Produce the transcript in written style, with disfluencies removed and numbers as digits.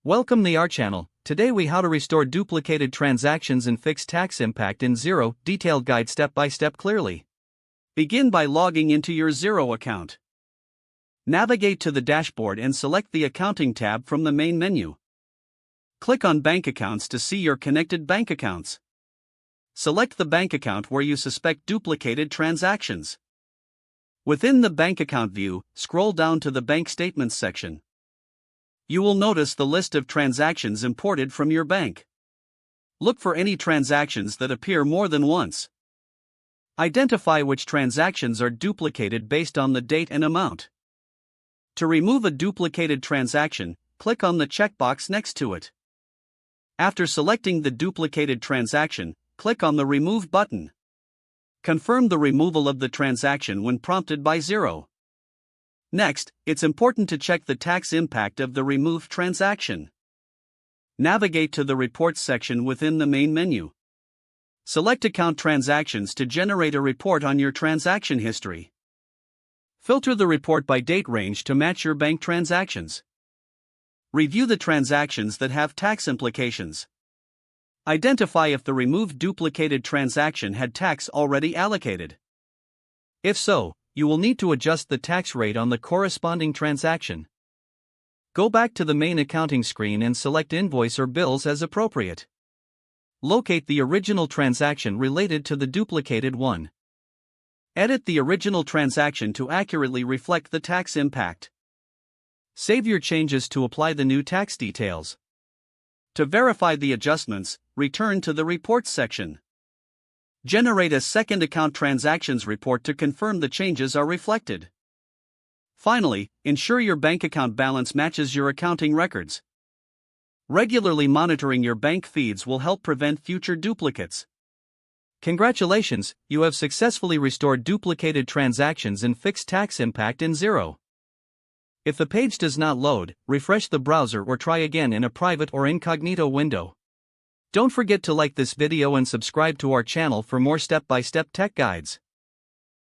Welcome to our channel. Today we how to restore duplicated transactions and fix tax impact in Xero, detailed guide step by step clearly. Begin by logging into your Xero account. Navigate to the dashboard and select the Accounting tab from the main menu. Click on Bank Accounts to see your connected bank accounts. Select the bank account where you suspect duplicated transactions. Within the bank account view, scroll down to the Bank Statements section. You will notice the list of transactions imported from your bank. Look for any transactions that appear more than once. Identify which transactions are duplicated based on the date and amount. To remove a duplicated transaction, click on the checkbox next to it. After selecting the duplicated transaction, click on the Remove button. Confirm the removal of the transaction when prompted by Xero. Next, it's important to check the tax impact of the removed transaction. Navigate to the Reports section within the main menu. Select Account Transactions to generate a report on your transaction history. Filter the report by date range to match your bank transactions. Review the transactions that have tax implications. Identify if the removed duplicated transaction had tax already allocated. If so, you will need to adjust the tax rate on the corresponding transaction. Go back to the main accounting screen and select Invoice or Bills as appropriate. Locate the original transaction related to the duplicated one. Edit the original transaction to accurately reflect the tax impact. Save your changes to apply the new tax details. To verify the adjustments, return to the Reports section. Generate a second Account Transactions report to confirm the changes are reflected. Finally, ensure your bank account balance matches your accounting records. Regularly monitoring your bank feeds will help prevent future duplicates. Congratulations, you have successfully restored duplicated transactions and fixed tax impact in Xero. If the page does not load, refresh the browser or try again in a private or incognito window. Don't forget to like this video and subscribe to our channel for more step-by-step tech guides.